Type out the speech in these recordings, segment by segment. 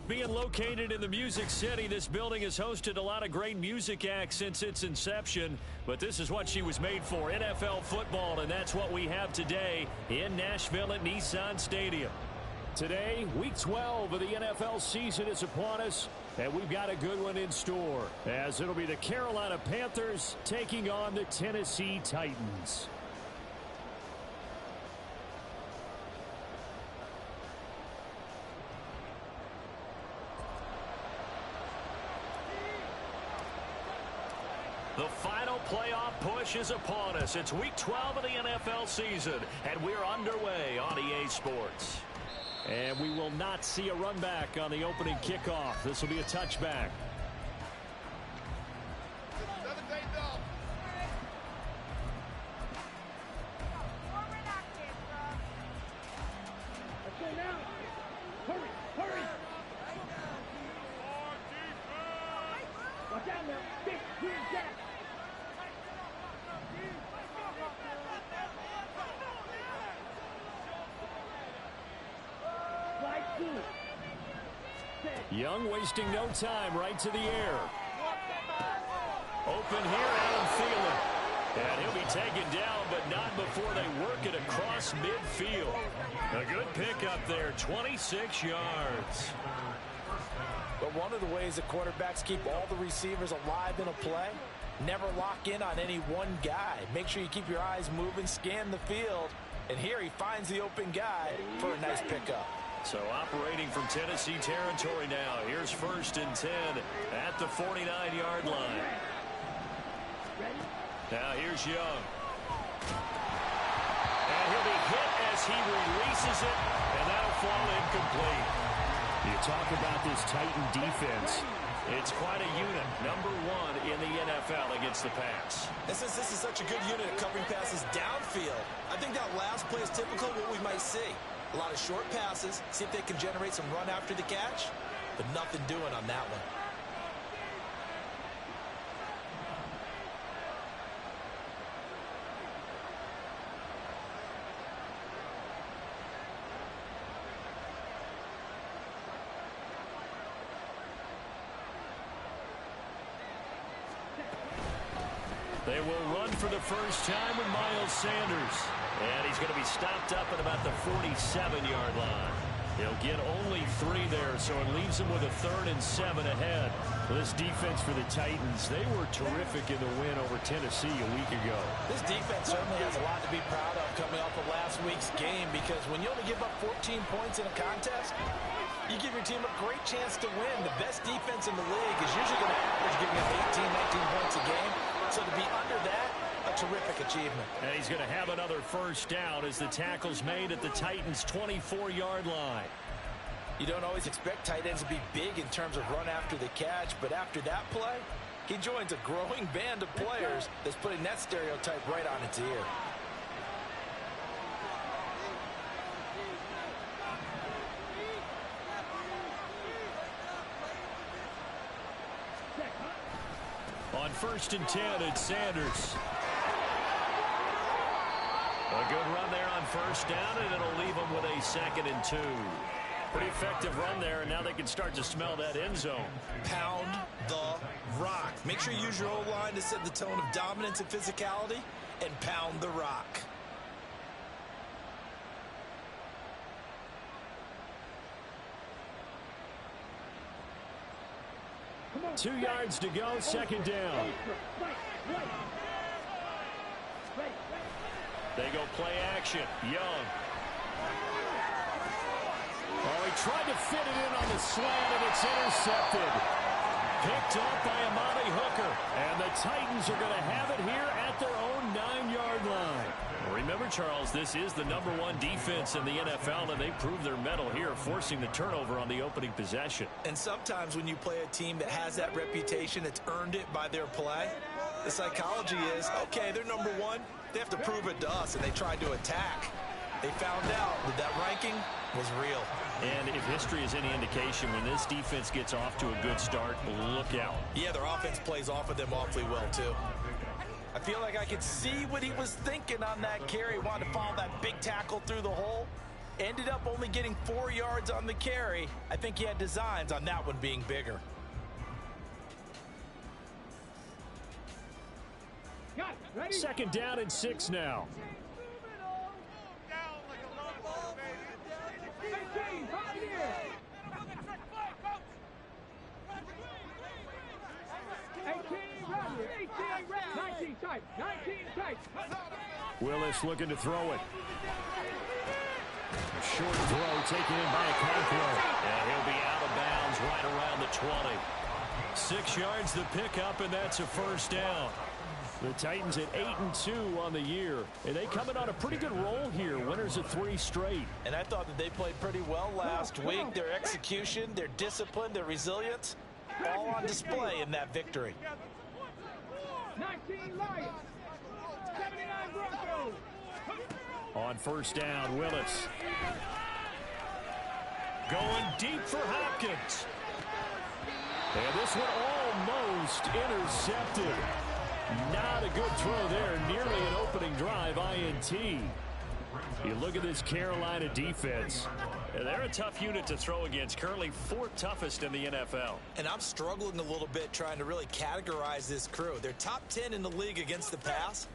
Being located in the Music City, this building has hosted a lot of great music acts since its inception, but this is what she was made for, NFL football, and that's what we have today in Nashville at Nissan Stadium. Today, Week 12 of the NFL season is upon us, and we've got a good one in store, as it'll be the Carolina Panthers taking on the Tennessee Titans. The final playoff push is upon us. It's Week 12 of the NFL season, and we're underway on EA Sports. And we will not see a run back on the opening kickoff. This will be a touchback. Young wasting no time, right to the air. Open here, Adam Thielen. And he'll be taken down, but not before they work it across midfield. A good pickup there, 26 yards. But one of the ways that quarterbacks keep all the receivers alive in a play, never lock in on any one guy. Make sure you keep your eyes moving, scan the field. And here he finds the open guy for a nice pickup. So operating from Tennessee territory now. Here's 1st and 10 at the 49-yard line. Now here's Young. And he'll be hit as he releases it, and that'll fall incomplete. You talk about this Titan defense. It's quite a unit, number 1 in the NFL against the pass. And since this is such a good unit at covering passes downfield, I think that last play is typical of what we might see. A lot of short passes, see if they can generate some run after the catch, but nothing doing on that one. They will run for the first time with Miles Sanders. And he's going to be stopped up at about the 47-yard line. He'll get only 3 there, so it leaves him with a 3rd and 7 ahead. This defense for the Titans, they were terrific in the win over Tennessee a week ago. This defense certainly has a lot to be proud of coming off of last week's game, because when you only give up 14 points in a contest, you give your team a great chance to win. The best defense in the league is usually going to average giving up 18, 19 points a game. So to be under that, a terrific achievement. And he's going to have another first down as the tackle's made at the Titans' 24-yard line. You don't always expect tight ends to be big in terms of run after the catch, but after that play, he joins a growing band of players that's putting that stereotype right on its ear. On 1st and 10, it's Sanders. A good run there on 1st down, and it'll leave them with a 2nd and 2. Pretty effective run there, and now they can start to smell that end zone. Pound the rock. Make sure you use your O-line to set the tone of dominance and physicality, and pound the rock. 2 yards to go, 2nd down. They go play action. Young. Oh, he tried to fit it in on the slant, and it's intercepted. Picked up by Amani Hooker. And the Titans are going to have it here at their own 9-yard line. Remember, Charles, this is the number 1 defense in the NFL, and they proved their mettle here, forcing the turnover on the opening possession. And sometimes when you play a team that has that reputation, that's earned it by their play, the psychology is, okay, they're number 1. They have to prove it to us, and they tried to attack. They found out that that ranking was real. And if history is any indication, when this defense gets off to a good start, look out. Yeah, their offense plays off of them awfully well, too. I feel like I could see what he was thinking on that carry. He wanted to follow that big tackle through the hole. Ended up only getting 4 yards on the carry. I think he had designs on that one being bigger. Second down and 6 now. Willis looking to throw it. A short throw taken in by Okonkwo. And he'll be out of bounds right around the 20. 6 yards the pickup, and that's a first down. The Titans at 8-2 on the year, and they come in on a pretty good roll here. Winners of 3 straight. And I thought that they played pretty well last week. Their execution, their discipline, their resilience, all on display in that victory. 19 Lions, 79 Broncos. On first down, Willis. Going deep for Hopkins. And this one almost intercepted. Not a good throw there. Nearly an opening drive INT. You look at this Carolina defense. They're a tough unit to throw against. Currently 4th toughest in the NFL. And I'm struggling a little bit trying to really categorize this crew. They're top 10 in the league against the pass,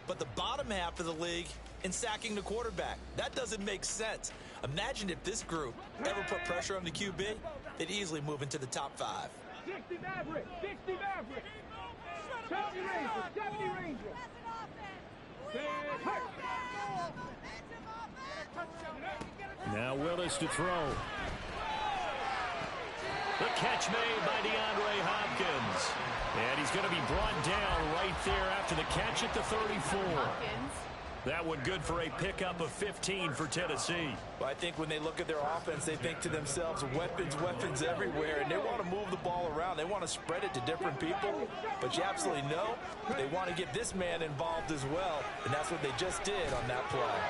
but the bottom half of the league in sacking the quarterback. That doesn't make sense. Imagine if this group ever put pressure on the QB, they'd easily move into the top 5. 60 Maverick, 60 Maverick. 70 Ranger, 70 Ranger. Now Willis to throw. The catch made by DeAndre Hopkins. And he's going to be brought down right there after the catch at the 34. That one good for a pickup of 15 for Tennessee. Well, I think when they look at their offense, they think to themselves, weapons, weapons everywhere, and they want to move the ball around. They want to spread it to different people, but you absolutely know they want to get this man involved as well, and that's what they just did on that play.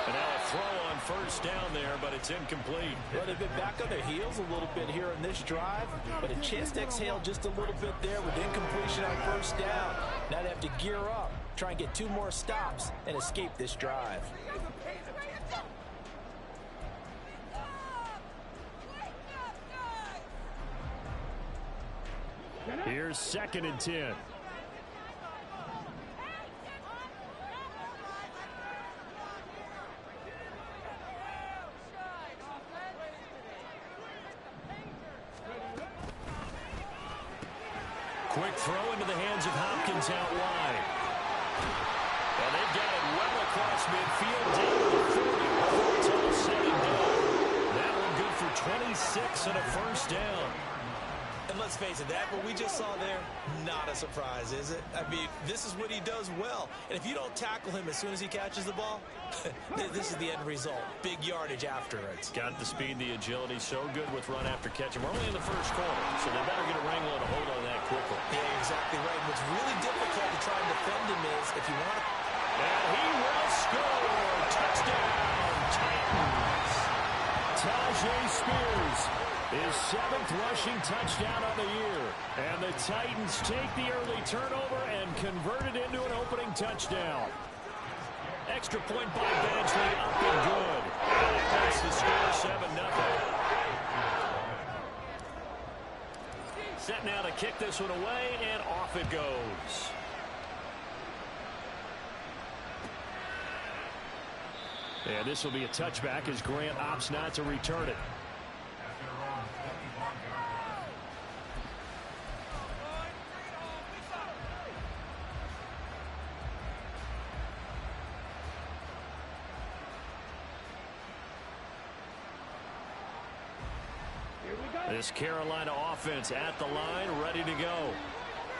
And now a throw on first down there, but it's incomplete. Well, they've been back on their heels a little bit here in this drive, but a chance to exhale just a little bit there with incompletion on first down. Now they have to gear up, try and get 2 more stops, and escape this drive. Here's 2nd and 10. Quick throw into the hands of Hopkins out wide. And they've got it well across midfield down to the 30 before it's all said and done. That one good for 26 and a first down. And let's face it, that what we just saw there, not a surprise, is it? I mean, this is what he does well. And if you don't tackle him as soon as he catches the ball, this is the end result. Big yardage afterwards. Got the speed, the agility, so good with run after catch. And we're only in the first quarter, so they better get a wrangle and a hold on that quickly. Yeah, exactly right. And what's really difficult to try and defend him is if you want to... And he will score! Touchdown, Titans! Tyjae Spears, his 7th rushing touchdown on the year. And the Titans take the early turnover and convert it into an opening touchdown. Extra point by Badgley, up and good. And it makes the score 7-0. Set now to kick this one away, and off it goes. And this will be a touchback as Grant opts not to return it. This Carolina offense at the line, ready to go.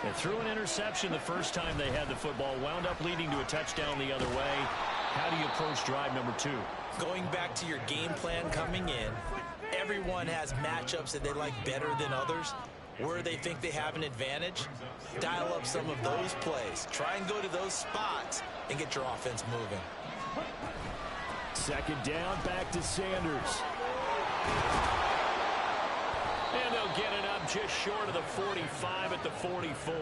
And threw an interception the first time they had the football, wound up leading to a touchdown the other way. How do you approach drive number 2? Going back to your game plan coming in, everyone has matchups that they like better than others. Where they think they have an advantage, dial up some of those plays. Try and go to those spots and get your offense moving. 2nd down, back to Sanders. And they'll get it up just short of the 45 at the 44.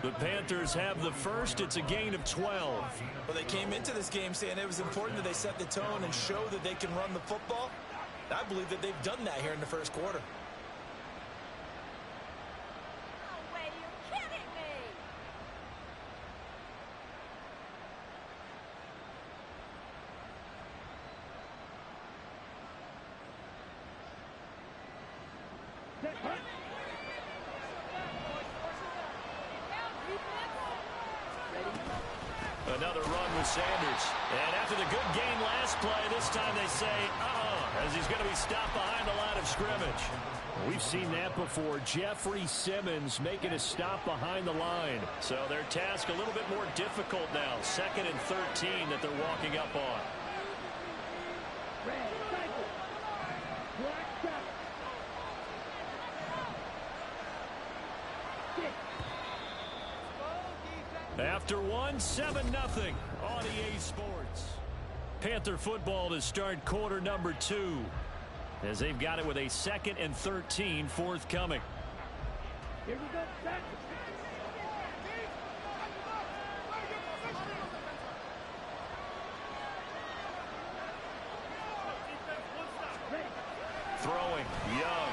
The Panthers have the first. It's a gain of 12. Well, they came into this game saying it was important that they set the tone and show that they can run the football. I believe that they've done that here in the first quarter. No way, you're kidding me! Another run with Sanders. And after the good gain last play, this time they say, as he's going to be stopped behind the line of scrimmage. We've seen that before. Jeffrey Simmons making a stop behind the line. So their task a little bit more difficult now. 2nd and 13 that they're walking up on. After one, 7-0 on EA Sports. Panther football to start quarter number 2. As they've got it with a 2nd and 13 forthcoming. Here we go, set. Throwing, Young.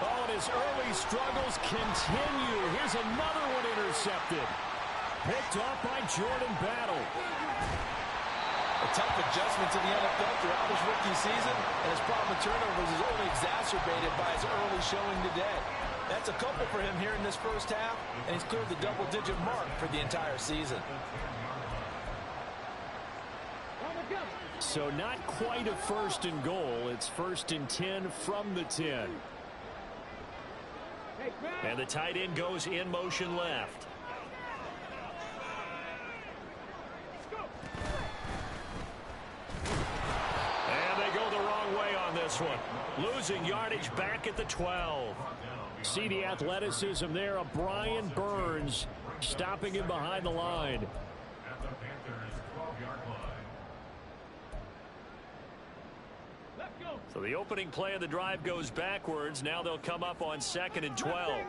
Oh, and his early struggles continue. Here's another one intercepted. Picked off by Jordan Battle. A tough adjustment to the NFL throughout his rookie season, and his problem with turnovers is only exacerbated by his early showing today. That's a couple for him here in this first half, and he's cleared the double-digit mark for the entire season. So not quite a 1st and goal. It's 1st and 10 from the 10. And the tight end goes in motion left. And they go the wrong way on this one. Losing yardage back at the 12. See the athleticism there of Brian Burns stopping him behind the line. So the opening play of the drive goes backwards. Now they'll come up on 2nd and 12.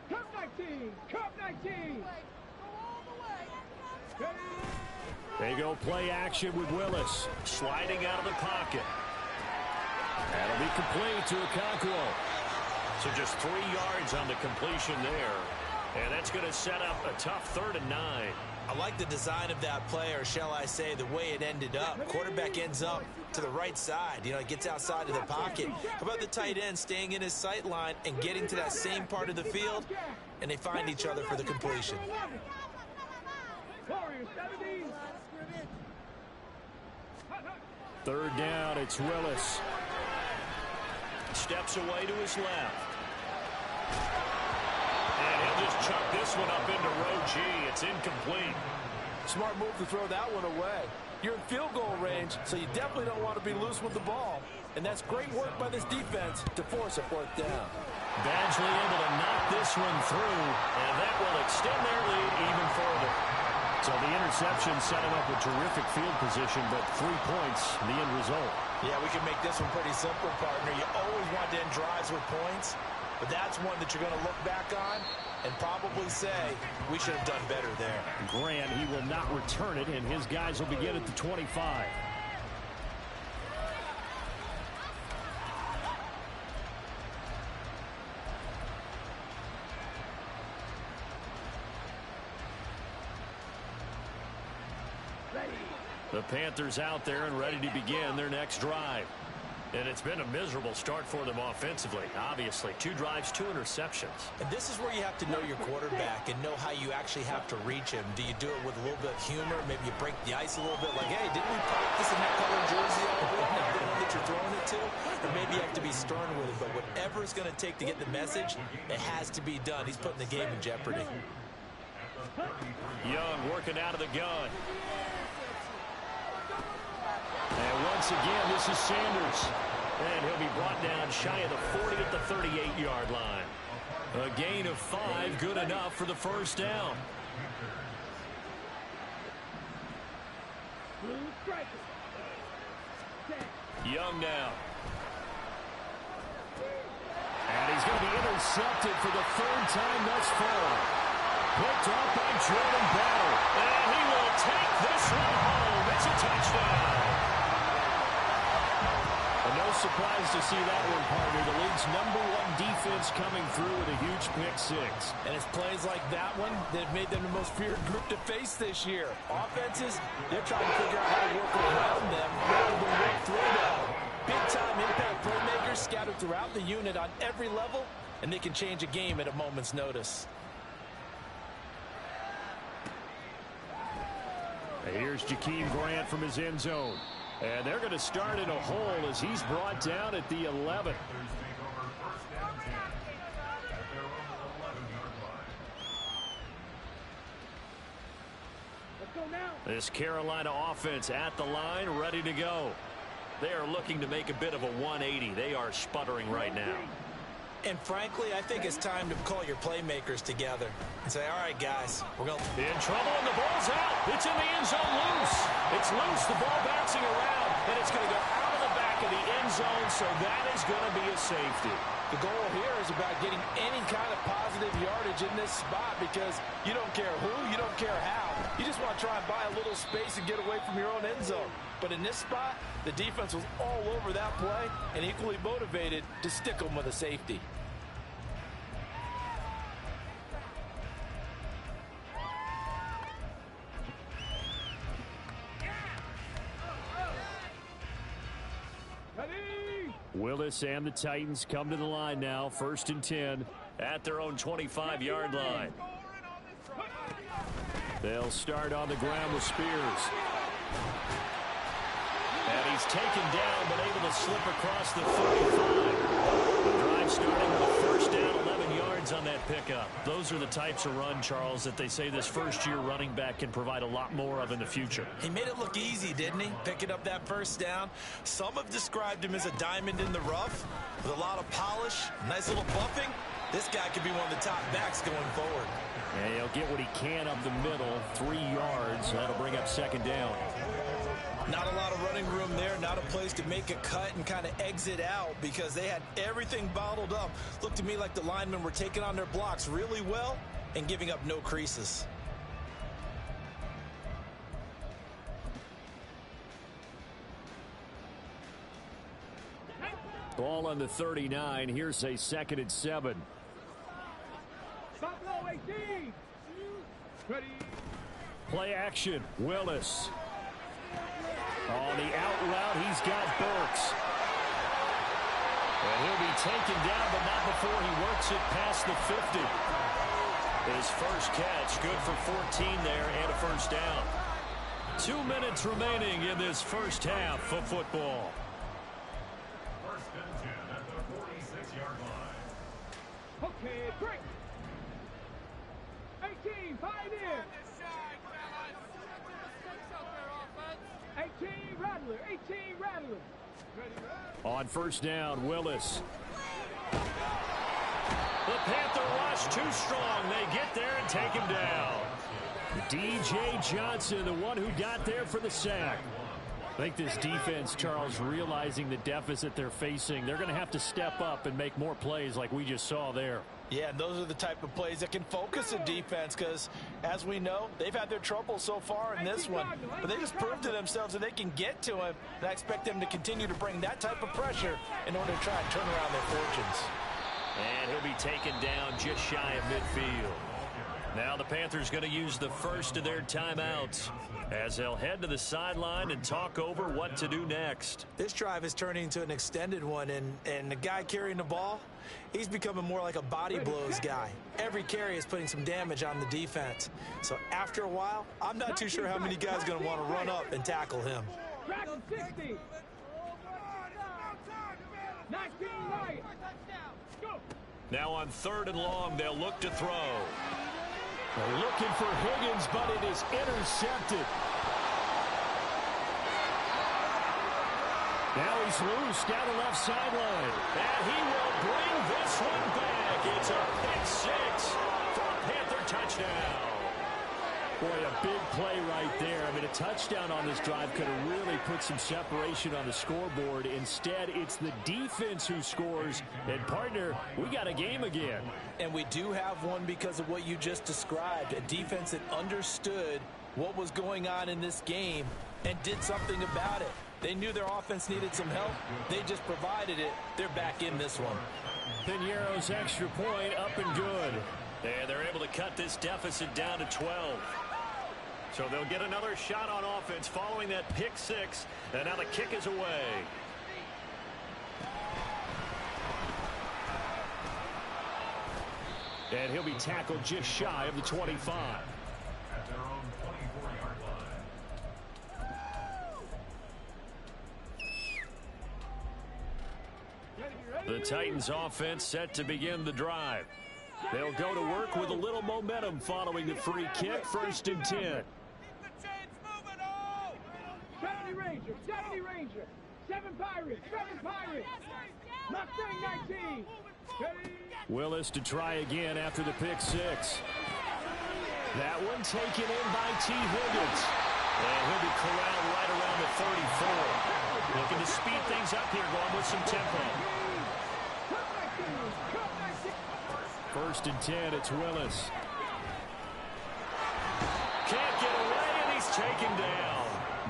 Cup 19! Cup 19! They go play action with Willis. Sliding out of the pocket. That'll be complete to Okonkwo. So just 3 yards on the completion there. And that's going to set up a tough 3rd and 9. I like the design of that play, or shall I say the way it ended up. Quarterback ends up to the right side. You know, it gets outside of the pocket. How about the tight end staying in his sight line and getting to that same part of the field, and they find each other for the completion. Warriors 17. 3rd down, it's Willis. Steps away to his left. And he'll just chuck this one up into row G. It's incomplete. Smart move to throw that one away. You're in field goal range, so you definitely don't want to be loose with the ball. And that's great work by this defense to force a 4th down. Badgley able to knock this one through, and that will extend their lead even further. So the interception set him up with terrific field position, but 3 points, the end result. Yeah, we can make this one pretty simple, partner. You always want to end drives with points, but that's one that you're going to look back on and probably say, we should have done better there. Grant, he will not return it, and his guys will begin at the 25. The Panthers out there and ready to begin their next drive. And it's been a miserable start for them offensively, obviously. 2 drives, 2 interceptions. And this is where you have to know your quarterback and know how you actually have to reach him. Do you do it with a little bit of humor? Maybe you break the ice a little bit, like, hey, didn't we practice in that colored jersey all week? Not the one that you're throwing it to? Or maybe you have to be stern with it. But whatever it's going to take to get the message, it has to be done. He's putting the game in jeopardy. Young working out of the gun. And once again, this is Sanders. And he'll be brought down shy of the 40 at the 38-yard line. A gain of 5, good enough for the 1st down. Young now. he's going to be intercepted for the third time thus far. Picked up by Jordan Battle. And he will take this one home. It's a touchdown. And no surprise to see that one, partner. The league's #1 defense coming through with a huge pick six. And it's plays like that one that have made them the most feared group to face this year. Offenses, they're trying to figure out how to work around them rather than work through them. Big-time impact playmakers scattered throughout the unit on every level, and they can change a game at a moment's notice. And here's Jakeem Grant from his end zone. And they're going to start in a hole as he's brought down at the 11. This Carolina offense at the line, ready to go. They are looking to make a bit of a 180. They are sputtering right now. And frankly, I think it's time to call your playmakers together and say, all right, guys, we're going to... In trouble, and the ball's out. It's in the end zone loose. It's loose, the ball bouncing around, and it's going to go out of the back of the end zone, so that is going to be a safety. The goal here is about getting any kind of positive yardage in this spot because you don't care who, you don't care how. You just want to try and buy a little space and get away from your own end zone. But in this spot, the defense was all over that play and equally motivated to stick them with a safety. Willis and the Titans come to the line now, 1st and 10 at their own 25-yard line. They'll start on the ground with Spears. And he's taken down but able to slip across the 35. The drive starting with a 1st down, 11 yards on that pickup. Those are the types of run, Charles, that they say this first-year running back can provide a lot more of in the future. He made it look easy, didn't he? Picking up that 1st down. Some have described him as a diamond in the rough with a lot of polish, nice little buffing. This guy could be one of the top backs going forward. And he'll get what he can up the middle, 3 yards. That'll bring up 2nd down. Not a lot of running room there, not a place to make a cut and kind of exit out because they had everything bottled up. Looked to me like the linemen were taking on their blocks really well and giving up no creases. Ball on the 39. Here's a 2nd and 7. Buffalo 18. Ready. Play action. Willis. On the out route, he's got Burks. And he'll be taken down, but not before he works it past the 50. His first catch, good for 14 there and a 1st down. 2 minutes remaining in this first half of football. 1st and 10 at the 46-yard line. Okay, break. 18, 5 in. 18 Rattler, 18 Rattler. On 1st down, Willis. The Panther rush too strong. They get there and take him down. DJ Johnson, the one who got there for the sack. I think this defense, Charles, realizing the deficit they're facing, they're going to have to step up and make more plays like we just saw there. Yeah, those are the type of plays that can focus a defense because, as we know, they've had their trouble so far in this one. But they just proved to themselves that they can get to him, and I expect them to continue to bring that type of pressure in order to try and turn around their fortunes. And he'll be taken down just shy of midfield. Now the Panthers going to use the first of their timeouts as they'll head to the sideline and talk over what to do next. This drive is turning into an extended one, and the guy carrying the ball, he's becoming more like a body blows guy. Every carry is putting some damage on the defense. So after a while, I'm not too sure how many guys are going to want to run up and tackle him. 60. 19 Lions. Go. Now on 3rd and long, they'll look to throw. They're looking for Higgins, but it is intercepted. Now he's loose down the left sideline. And he will bring this one back. It's a pick 6 for a Panther touchdown. Boy, a big play right there. I mean, a touchdown on this drive could have really put some separation on the scoreboard. Instead, it's the defense who scores. And, partner, we got a game again. And we do have one because of what you just described. A defense that understood what was going on in this game and did something about it. They knew their offense needed some help. They just provided it. They're back in this one. Piñeiro's extra point up and good. And they're able to cut this deficit down to 12. So they'll get another shot on offense following that pick six. And now the kick is away. And he'll be tackled just shy of the 25. At their own 24-yard line. The Titans offense set to begin the drive. They'll go to work with a little momentum following the free kick. 1st and 10. 70 Ranger, 70 Ranger, 7 Pirates, 7 Pirates, Mustang 19. Willis to try again after the pick six. That one taken in by T. Higgins. And he'll be corralled right around the 34. Looking to speed things up here, going with some tempo. 1st and 10, it's Willis. Can't get away, and he's taken down.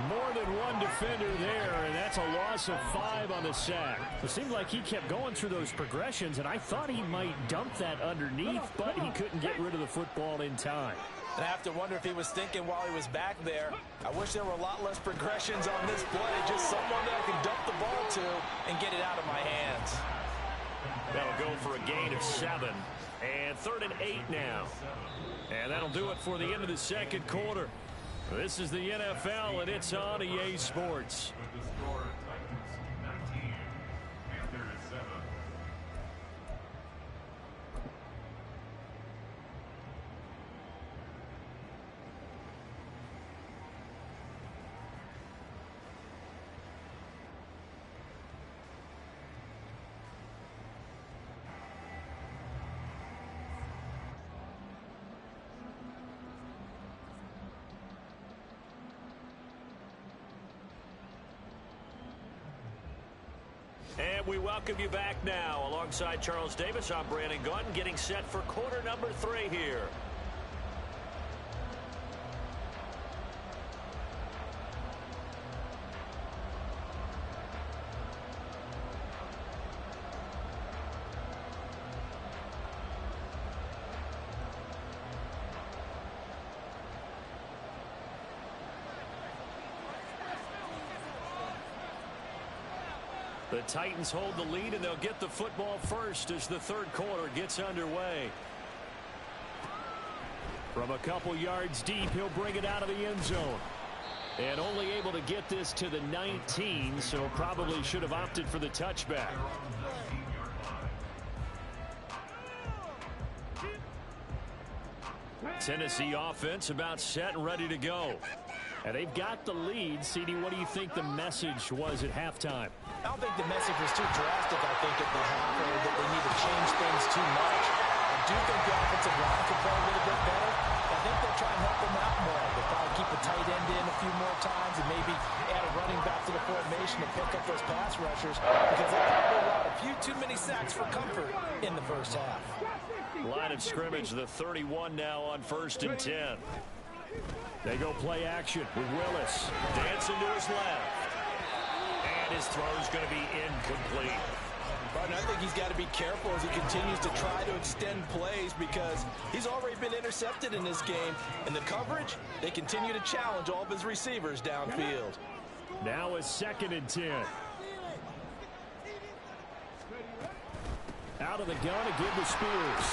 More than one defender there, and that's a loss of 5 on the sack. It seemed like he kept going through those progressions, and I thought he might dump that underneath, but he couldn't get rid of the football in time. And I have to wonder if he was thinking while he was back there, I wish there were a lot less progressions on this play, just someone that I can dump the ball to and get it out of my hands. That'll go for a gain of 7. And 3rd and 8 now. And that'll do it for the end of the second quarter. This is the NFL, and it's on EA Sports. With the score, Titans 19, Panthers 7. And we welcome you back now. Alongside Charles Davis, I'm Brandon Gaudin, getting set for quarter number 3 here. The Titans hold the lead, and they'll get the football first as the 3rd quarter gets underway. From a couple yards deep, he'll bring it out of the end zone. And only able to get this to the 19, so probably should have opted for the touchback. Tennessee offense about set and ready to go. And they've got the lead. CD, what do you think the message was at halftime? I don't think the message was too drastic, I think, at the half, or that they need to change things too much. I do think the offensive line could play a little bit better. I think they'll try and help them out more. They'll probably keep the tight end in a few more times and maybe add a running back to the formation to pick up those pass rushers, because they probably allowed a few too many sacks for comfort in the first half. Line of scrimmage, the 31 now on 1st and 10. They go play action with Willis. Dancing to his left. And his throw is going to be incomplete. But I think he's got to be careful as he continues to try to extend plays, because he's already been intercepted in this game. And the coverage, they continue to challenge all of his receivers downfield. Now a 2nd and 10. Out of the gun again to Spears.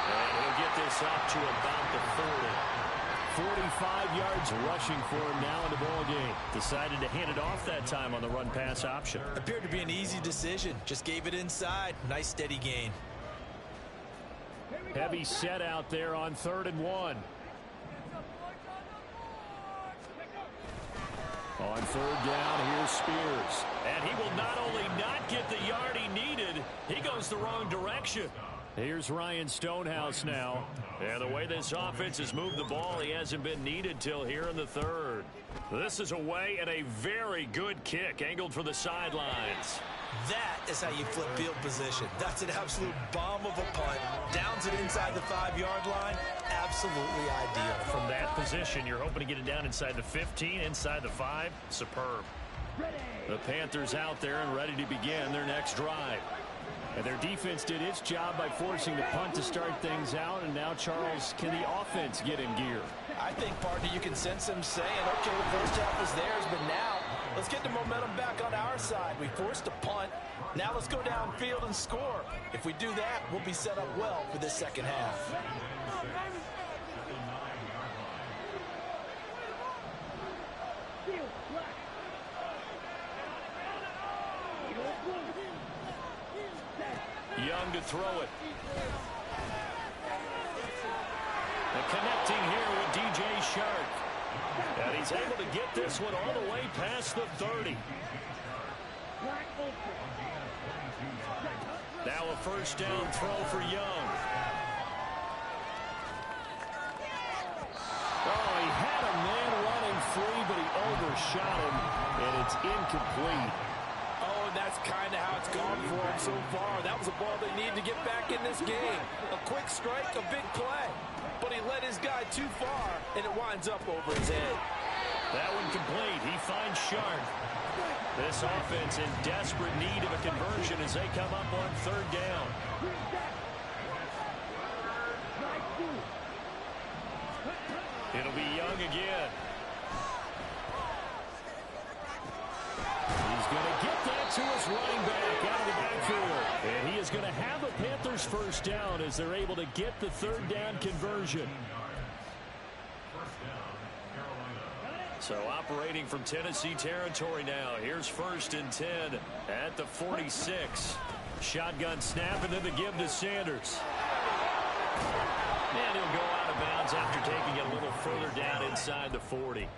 And he'll get this up to about the 40. 45 yards rushing for him now in the ball game. Decided to hand it off that time on the run-pass option. Appeared to be an easy decision. Just gave it inside. Nice steady gain. Heavy set out there on 3rd and 1. On 3rd down, here's Spears. And he will not only not get the yard he needed, he goes the wrong direction. Here's Ryan Stonehouse now. And the way this offense has moved the ball, he hasn't been needed till here in the third. This is away and a very good kick angled for the sidelines. That is how you flip field position. That's an absolute bomb of a punt. Downs it inside the 5-yard line. Absolutely ideal. From that position, you're hoping to get it down inside the 15, inside the 5. Superb. The Panthers out there and ready to begin their next drive. And their defense did its job by forcing the punt to start things out. And now, Charles, can the offense get in gear? I think, partner, you can sense them saying, okay, the first half was theirs, but now let's get the momentum back on our side. We forced a punt. Now let's go downfield and score. If we do that, we'll be set up well for this second half. Young to throw it. And connecting here with DJ Shark. And he's able to get this one all the way past the 30. Now a first down throw for Young. Oh, he had a man running free, but he overshot him, and it's incomplete. Oh, and that's kind of how it's gone for him so far. That was a ball they need to get back in this game. A quick strike, a big play. But he led his guy too far, and it winds up over his head. That one complete. He finds Sharp. This offense in desperate need of a conversion as they come up on third down. It'll be Young again. He's going to get that to his running back out of the backfield. And he is going to have a Panthers first down as they're able to get the third down conversion. So operating from Tennessee territory now. Here's 1st and 10 at the 46. Shotgun snap and then the give to Sanders. And he'll go out of bounds after taking it a little further down inside the 40.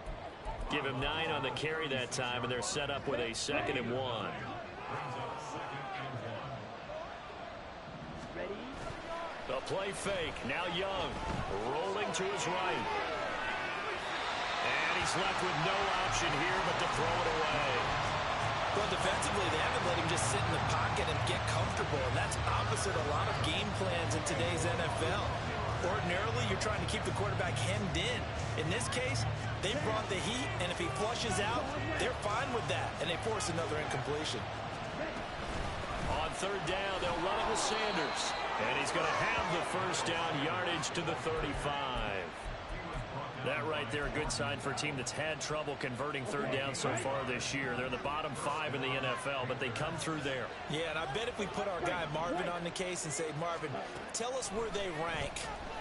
Give him 9 on the carry that time, and they're set up with a 2nd and 1. The play fake. Now Young rolling to his right. And he's left with no option here but to throw it away. Well, defensively, they haven't let him just sit in the pocket and get comfortable, and that's opposite a lot of game plans in today's NFL. Ordinarily, you're trying to keep the quarterback hemmed in. In this case, they brought the heat, and if he flushes out, they're fine with that, and they force another incompletion. On third down, they'll run it with Sanders. And he's going to have the first down yardage to the 35. That right there, a good sign for a team that's had trouble converting third down so far this year. They're the bottom 5 in the NFL, but they come through there. Yeah, and I bet if we put our guy Marvin on the case and say, Marvin, tell us where they rank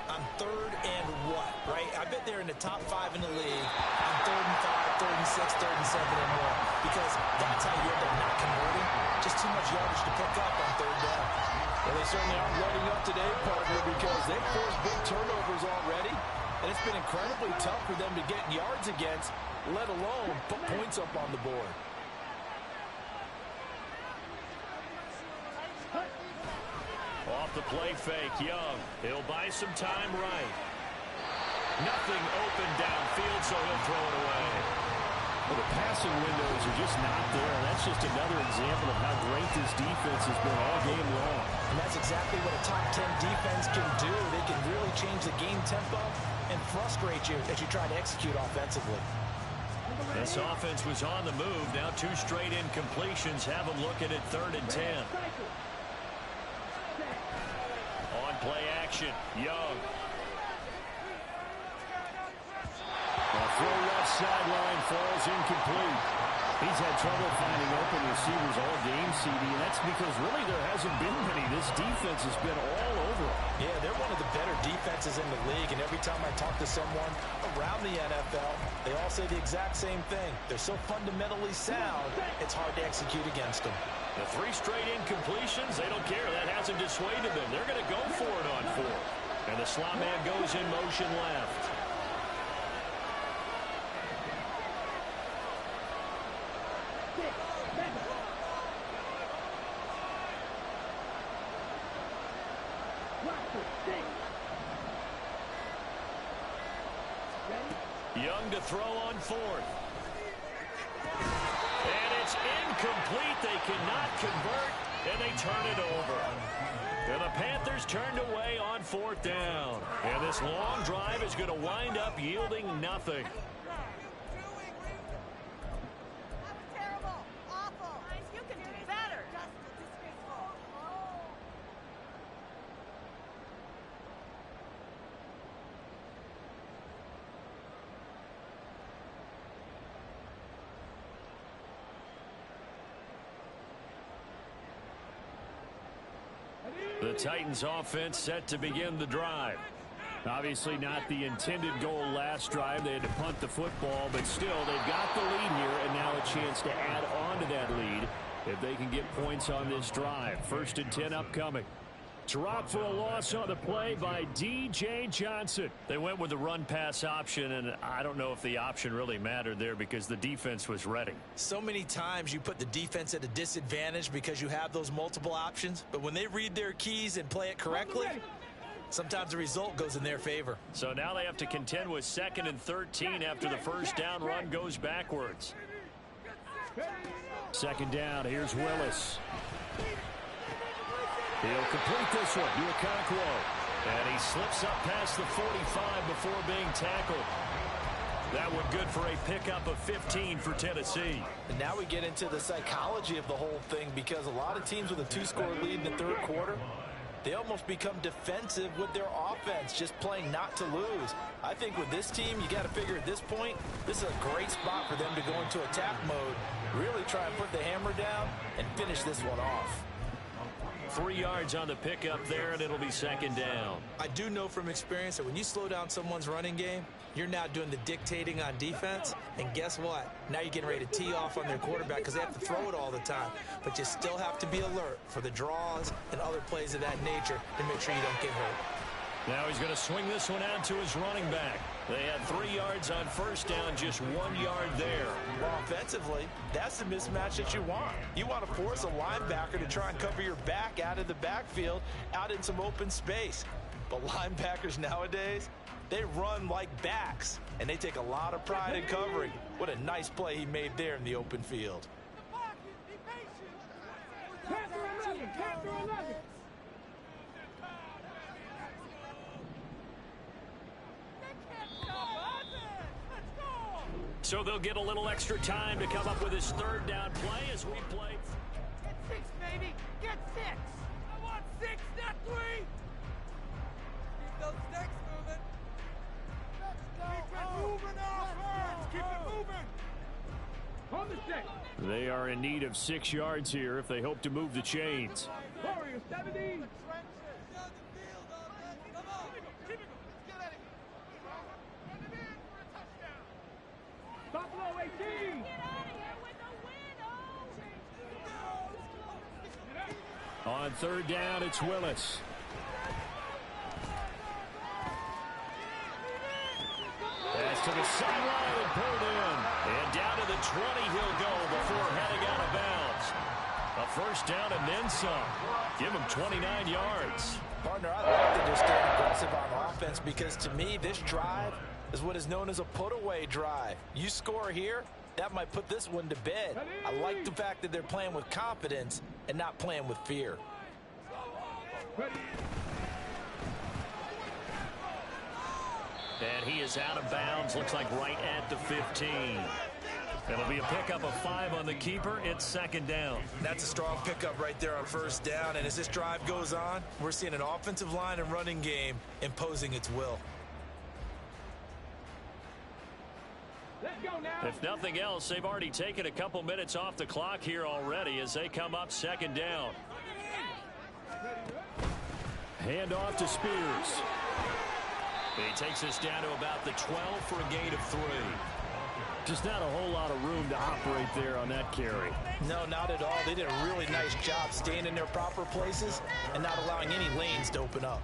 on third and what, right? I bet they're in the top 5 in the league on 3rd and 5, 3rd and 6, 3rd and 7 and more, because that's how you end up not converting. Just too much yardage to pick up on third down. Well, they certainly aren't letting up today, partner, because they've forced big turnovers already. And it's been incredibly tough for them to get yards against, let alone put points up on the board. Off the play fake, Young. He'll buy some time right. Nothing open downfield, so he'll throw it away. Well, the passing windows are just not there. That's just another example of how great this defense has been all game long. And that's exactly what a top 10 defense can do. They can really change the game tempo and frustrate you as you try to execute offensively. This offense was on the move. Now 2 straight incompletions have them looking at 3rd and 10. On play action, Young. The throw left sideline falls incomplete. He's had trouble finding open receivers all game, CD, and that's because really there hasn't been many. This defense has been all over them. Yeah, they're one of the better defenses in the league, and every time I talk to someone around the NFL, they all say the exact same thing. They're so fundamentally sound, it's hard to execute against them. The 3 straight incompletions, they don't care. That hasn't dissuaded them. They're going to go for it on 4. And the slot man goes in motion left. Young to throw on fourth. And it's incomplete. They cannot convert, and they turn it over. And the Panthers turned away on fourth down. And this long drive is going to wind up yielding nothing. Terrible. Awful. You can do better. Just disgraceful. The Titans offense set to begin the drive. Obviously not the intended goal last drive. They had to punt the football, but still they've got the lead here, and now a chance to add on to that lead if they can get points on this drive. 1st and 10 upcoming. Drop for a loss on the play by D.J. Johnson. They went with the run-pass option, and I don't know if the option really mattered there because the defense was ready. So many times you put the defense at a disadvantage because you have those multiple options, but when they read their keys and play it correctly, sometimes the result goes in their favor. So now they have to contend with 2nd and 13 after the first down run goes backwards. 2nd down, here's Willis. He'll complete this one to Okonkwo. And he slips up past the 45 before being tackled. That one good for a pickup of 15 for Tennessee. And now we get into the psychology of the whole thing, because a lot of teams with a 2-score lead in the 3rd quarter, they almost become defensive with their offense, just playing not to lose. I think with this team, you got to figure at this point, this is a great spot for them to go into attack mode, really try and put the hammer down and finish this one off. 3 yards on the pickup there, and it'll be 2nd down. I do know from experience that when you slow down someone's running game, you're now doing the dictating on defense, and guess what? Now you're getting ready to tee off on their quarterback because they have to throw it all the time. But you still have to be alert for the draws and other plays of that nature to make sure you don't get hurt. Now he's going to swing this one out to his running back. They had 3 yards on 1st down, just 1 yard there. Well, offensively, that's the mismatch that you want. You want to force a linebacker to try and cover your back out of the backfield, out in some open space. But linebackers nowadays, they run like backs, and they take a lot of pride in covering. What a nice play he made there in the open field. Panther 11, Panther 11. So they'll get a little extra time to come up with his 3rd down play as we play. Get 6, baby. Get 6. I want 6, not 3. Keep those sticks moving. Let's go. Keep it moving, offense. Keep it moving. Hold the stick. They are in need of 6 yards here if they hope to move the chains. Warriors 70. Buffalo 18. Get out of here with the win, On 3rd down, it's Willis. Pass to the sideline and pulled in. And down to the 20 he'll go before heading out of bounds. A 1st down and then some. Give him 29 yards. Partner, I like that they're staying aggressive on offense, because to me, this drive is what is known as a put-away drive. You score here, that might put this one to bed. I like the fact that they're playing with confidence and not playing with fear. And he is out of bounds, looks like right at the 15. It'll be a pickup of 5 on the keeper. It's 2nd down. That's a strong pickup right there on 1st down, and as this drive goes on, we're seeing an offensive line and running game imposing its will. Let's go now. If nothing else, they've already taken a couple minutes off the clock here already as they come up 2nd down. Hand off to Spears. He takes us down to about the 12 for a gain of 3. Just not a whole lot of room to operate there on that carry. No, not at all. They did a really nice job staying in their proper places and not allowing any lanes to open up.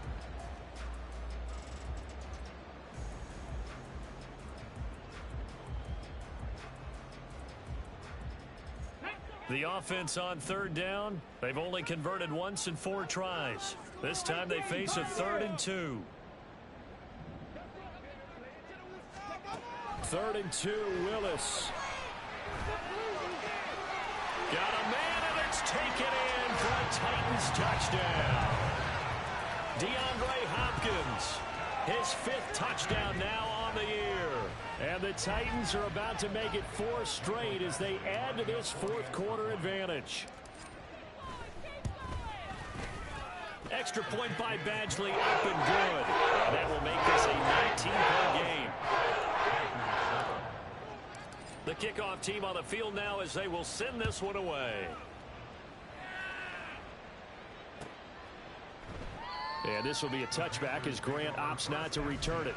The offense on 3rd down, they've only converted once in 4 tries. This time they face a 3rd and 2. 3rd and 2, Willis. Got a man, and it's taken in for a Titans touchdown. DeAndre Hopkins, his 5th touchdown now on the year. And the Titans are about to make it 4 straight as they add to this 4th quarter advantage. Extra point by Badgley, up and good. And that will make this a 19-point game. The kickoff team on the field now as they will send this one away. And this will be a touchback as Grant opts not to return it.